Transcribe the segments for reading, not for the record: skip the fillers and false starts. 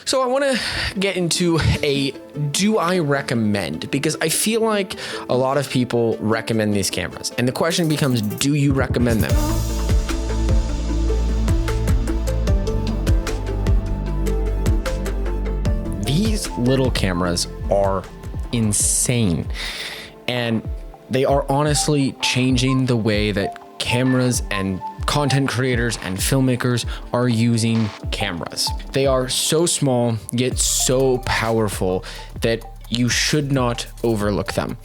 So I want to get into do I recommend? Because I feel like a lot of people recommend these cameras. And the question becomes, do you recommend them? These little cameras are insane. And they are honestly changing the way that cameras and content creators and filmmakers are using cameras. They are so small, yet so powerful that you should not overlook them.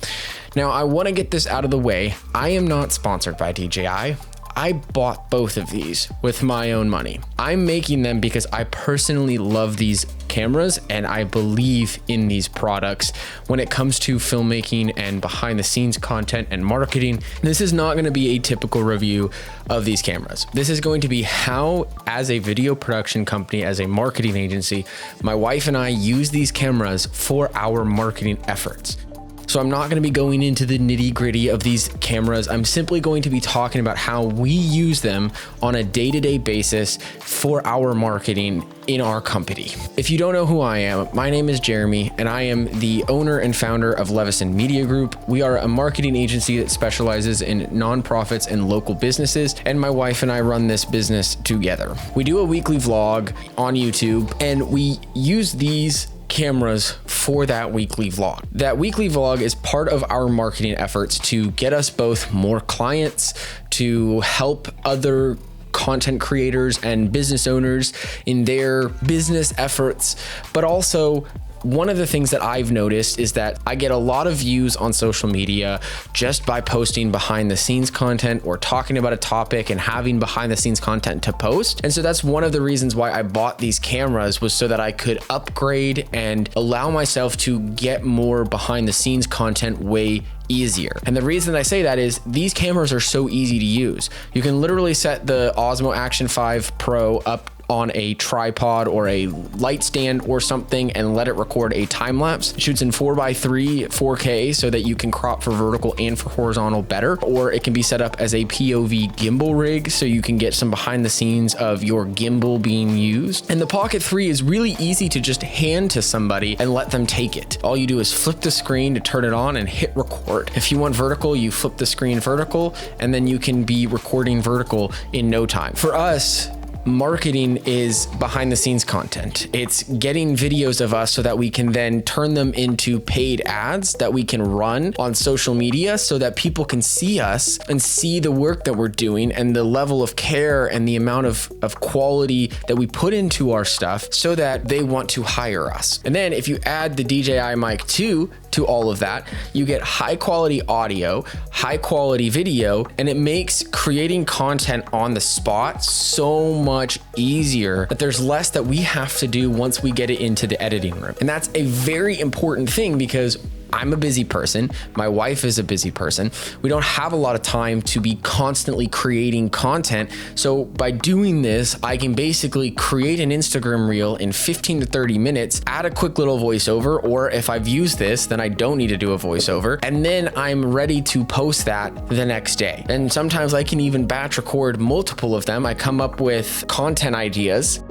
Now, I want to get this out of the way. I am not sponsored by DJI. I bought both of these with my own money. I'm making them because I personally love these cameras and I believe in these products when it comes to filmmaking and behind the scenes content and marketing. This is not going to be a typical review of these cameras. This is going to be how, as a video production company, as a marketing agency, my wife and I use these cameras for our marketing efforts. So I'm not going to be going into the nitty gritty of these cameras. I'm simply going to be talking about how we use them on a day-to-day basis for our marketing in our company. If you don't know who I am, my name is Jeremy and I am the owner and founder of Levison Media Group. We are a marketing agency that specializes in nonprofits and local businesses, and my wife and I run this business together. We do a weekly vlog on YouTube and we use these cameras for that weekly vlog. That weekly vlog is part of our marketing efforts to get us both more clients, to help other content creators and business owners in their business efforts, but also one of the things that I've noticed is that I get a lot of views on social media just by posting behind the scenes content or talking about a topic and having behind the scenes content to post. And so that's one of the reasons why I bought these cameras, was so that I could upgrade and allow myself to get more behind the scenes content way easier. And the reason I say that is these cameras are so easy to use. You can literally set the Osmo Action 5 Pro up on a tripod or a light stand or something and let it record a time lapse. It shoots in 4:3 4K so that you can crop for vertical and for horizontal better, or it can be set up as a POV gimbal rig so you can get some behind the scenes of your gimbal being used. And the Pocket 3 is really easy to just hand to somebody and let them take it. All you do is flip the screen to turn it on and hit record. If you want vertical, you flip the screen vertical and then you can be recording vertical in no time. For us, marketing is behind the scenes content. It's getting videos of us so that we can then turn them into paid ads that we can run on social media so that people can see us and see the work that we're doing and the level of care and the amount of quality that we put into our stuff so that they want to hire us. And then if you add the DJI Mic 2 to all of that, you get high quality audio, high quality video, and it makes creating content on the spot so much easier that there's less that we have to do once we get it into the editing room. And that's a very important thing because I'm a busy person. My wife is a busy person. We don't have a lot of time to be constantly creating content. So by doing this, I can basically create an Instagram reel in 15 to 30 minutes, add a quick little voiceover, or if I've used this, then I don't need to do a voiceover. And then I'm ready to post that the next day. And sometimes I can even batch record multiple of them. I come up with content ideas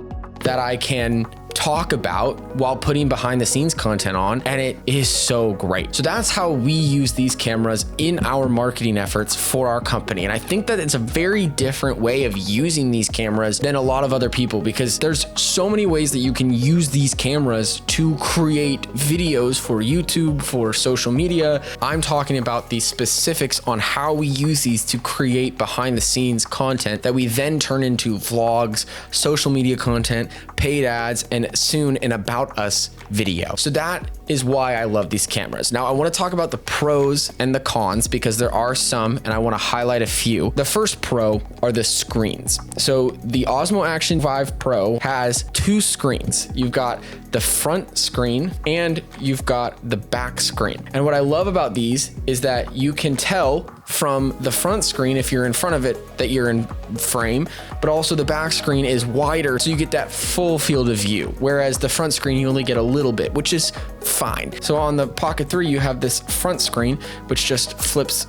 that I can talk about while putting behind the scenes content on, and it is so great. So that's how we use these cameras in our marketing efforts for our company. And I think that it's a very different way of using these cameras than a lot of other people, because there's so many ways that you can use these cameras to create videos for YouTube, for social media. I'm talking about the specifics on how we use these to create behind the scenes content that we then turn into vlogs, social media content, paid ads, and soon an about us video. So that is why I love these cameras. Now I want to talk about the pros and the cons because there are some, and I want to highlight a few. The first pro are the screens. So the Osmo Action 5 Pro has two screens. You've got the front screen and you've got the back screen. And what I love about these is that you can tell from the front screen, if you're in front of it, that you're in frame, but also the back screen is wider, so you get that full field of view. Whereas the front screen, you only get a little bit, which is fine. So on the Pocket 3, you have this front screen, which just flips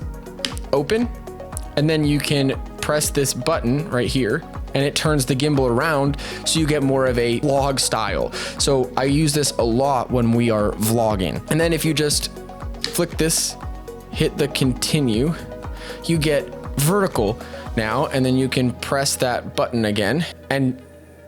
open, and then you can press this button right here and it turns the gimbal around so you get more of a vlog style. So I use this a lot when we are vlogging. And then if you just flick this, hit the continue, you get vertical now, and then you can press that button again, and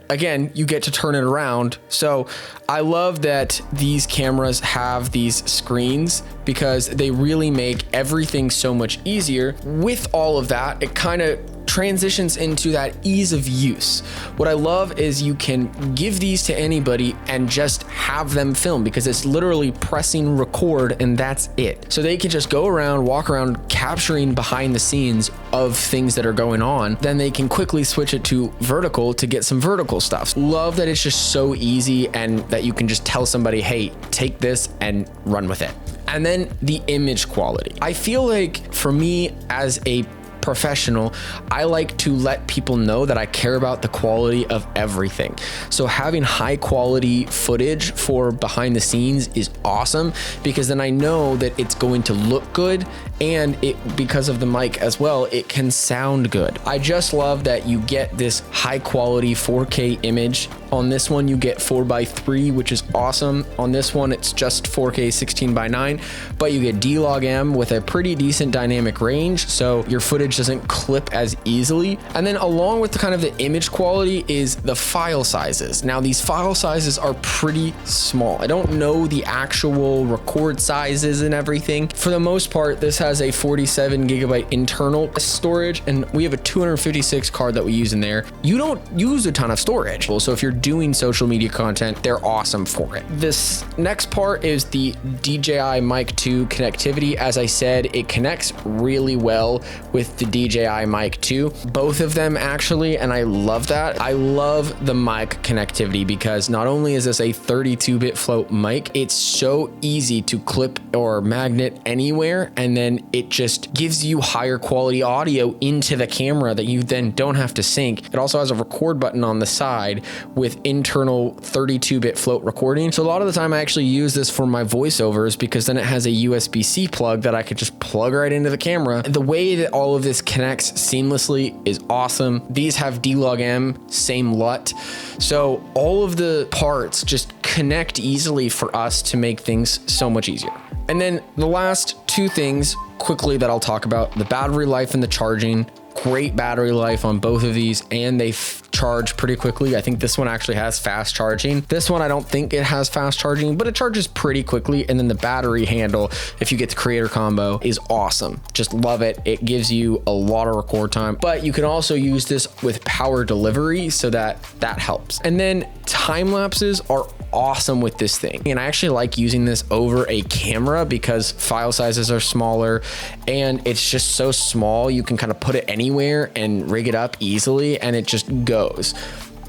again, you get to turn it around. So I love that these cameras have these screens because they really make everything so much easier. With all of that, it kind of transitions into that ease of use. What I love is you can give these to anybody and just have them film, because it's literally pressing record and that's it. So they can just go around, walk around, capturing behind the scenes of things that are going on. Then they can quickly switch it to vertical to get some vertical stuff. Love that it's just so easy and that you can just tell somebody, hey, take this and run with it. And then the image quality. I feel like for me as a professional, I like to let people know that I care about the quality of everything. So having high quality footage for behind the scenes is awesome, because then I know that it's going to look good, and because of the mic as well, it can sound good. I just love that you get this high quality 4K image. On this one, you get 4:3, which is awesome. On this one, it's just 4K 16:9, but you get D-Log-M with a pretty decent dynamic range, so your footage doesn't clip as easily. And then along with the kind of the image quality is the file sizes. Now these file sizes are pretty small. I don't know the actual record sizes and everything. For the most part, this has a 47 gigabyte internal storage, and we have a 256 card that we use in there. You don't use a ton of storage. So if you're doing social media content, they're awesome for it. This next part is the DJI Mic 2 connectivity. As I said, it connects really well with the DJI Mic 2, both of them actually, and I love that. I love the mic connectivity because not only is this a 32-bit float mic, it's so easy to clip or magnet anywhere, and then it just gives you higher quality audio into the camera that you then don't have to sync. It also has a record button on the side with internal 32-bit float recording. So a lot of the time I actually use this for my voiceovers, because then it has a USB-C plug that I could just plug right into the camera. The way that all of this connects seamlessly is awesome. These have D-Log-M, same LUT. So all of the parts just connect easily for us to make things so much easier. And then the last two things quickly that I'll talk about, the battery life and the charging. Great battery life on both of these, and they charge pretty quickly. I think this one actually has fast charging. This one, I don't think it has fast charging, but it charges pretty quickly. And then the battery handle, if you get the creator combo, is awesome. Just love it. It gives you a lot of record time, but you can also use this with power delivery, so that helps. And then time lapses are awesome with this thing. And I actually like using this over a camera because file sizes are smaller and it's just so small. You can kind of put it anywhere and rig it up easily, and it just goes.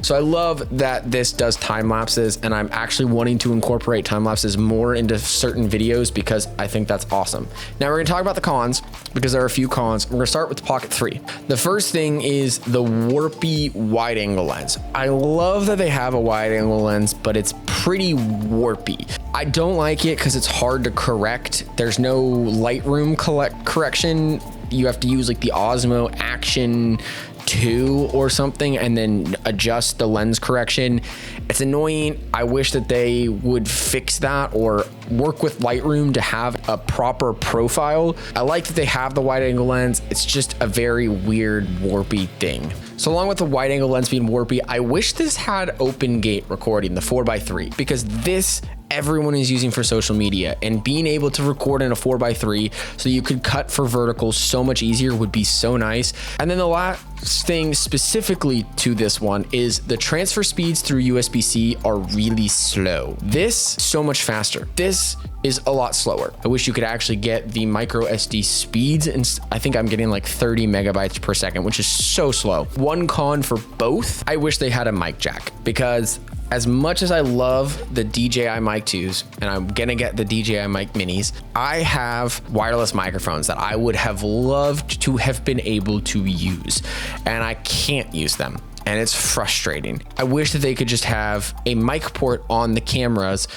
So I love that this does time lapses, and I'm actually wanting to incorporate time lapses more into certain videos because I think that's awesome. Now we're gonna talk about the cons, because there are a few cons. We're gonna start with the Pocket 3. The first thing is the warpy wide angle lens. I love that they have a wide angle lens, but it's pretty warpy. I don't like it because it's hard to correct. There's no Lightroom correction. You have to use like the Osmo Action 2 or something and then adjust the lens correction. It's annoying. I wish that they would fix that or work with Lightroom to have a proper profile. I like that they have the wide angle lens. It's just a very weird warpy thing. So along with the wide angle lens being warpy, I wish this had open gate recording, the 4:3, because this everyone is using for social media, and being able to record in a 4:3 so you could cut for vertical so much easier would be so nice. And then the last thing specifically to this one is the transfer speeds through USB-C are really slow. This so much faster. This is a lot slower. I wish you could actually get the micro SD speeds, and I think I'm getting like 30 megabytes per second, which is so slow. One con for both, I wish they had a mic jack, because as much as I love the DJI Mic 2s, and I'm gonna get the DJI Mic Minis, I have wireless microphones that I would have loved to have been able to use, and I can't use them. And it's frustrating. I wish that they could just have a mic port on the cameras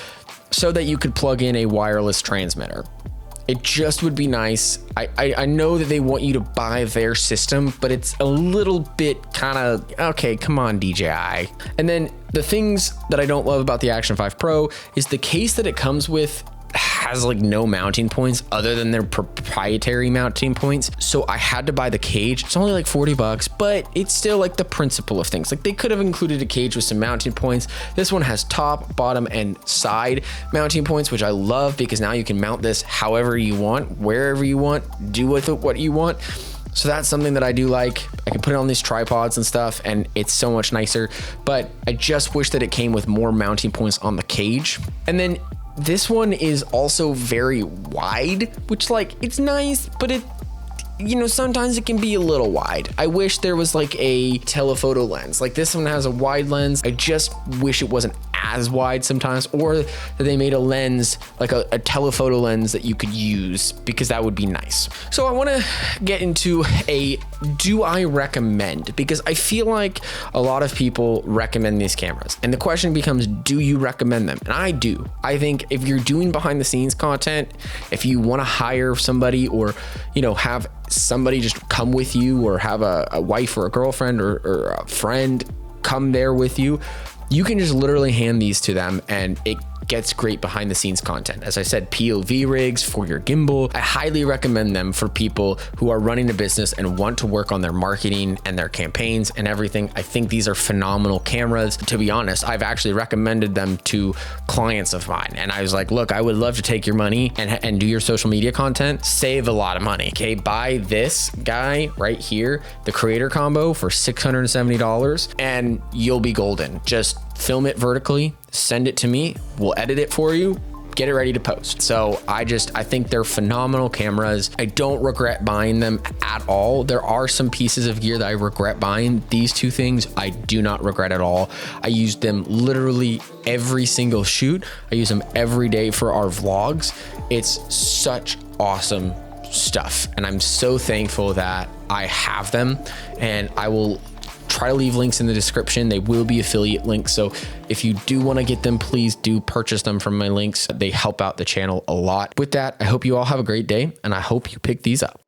so that you could plug in a wireless transmitter. It just would be nice. I know that they want you to buy their system, but it's a little bit kind of, okay, come on, DJI. And then the things that I don't love about the Action 5 Pro is the case that it comes with has like no mounting points other than their proprietary mounting points. So I had to buy the cage. It's only like $40, but it's still like the principle of things. Like they could have included a cage with some mounting points. This one has top, bottom, and side mounting points, which I love because now you can mount this however you want, wherever you want, do with it what you want. So that's something that I do like. I can put it on these tripods and stuff, and it's so much nicer, but I just wish that it came with more mounting points on the cage. And then this one is also very wide, which like, it's nice, but it, you know, sometimes it can be a little wide. I wish there was like a telephoto lens. Like this one has a wide lens. I just wish it wasn't as wide sometimes, or that they made a lens, like a telephoto lens that you could use, because that would be nice. So I want to get into do I recommend? Because I feel like a lot of people recommend these cameras, and the question becomes, do you recommend them? And I do. I think if you're doing behind the scenes content, if you want to hire somebody, or, you know, have somebody just come with you, or have a wife or a girlfriend or a friend come there with you, you can just literally hand these to them and it gets great behind the scenes content. As I said, POV rigs for your gimbal. I highly recommend them for people who are running a business and want to work on their marketing and their campaigns and everything. I think these are phenomenal cameras. To be honest, I've actually recommended them to clients of mine. And I was like, look, I would love to take your money and do your social media content, save a lot of money. Okay, buy this guy right here, the creator combo for $670, and you'll be golden. Just film it vertically, send it to me, we'll edit it for you, get it ready to post. So I think they're phenomenal cameras. I don't regret buying them at all. There are some pieces of gear that I regret buying. These two things I do not regret at all. I use them literally every single shoot. I use them every day for our vlogs. It's such awesome stuff, and I'm so thankful that I have them, and I will try to leave links in the description. They will be affiliate links. So if you do want to get them, please do purchase them from my links. They help out the channel a lot. With that, I hope you all have a great day, and I hope you pick these up.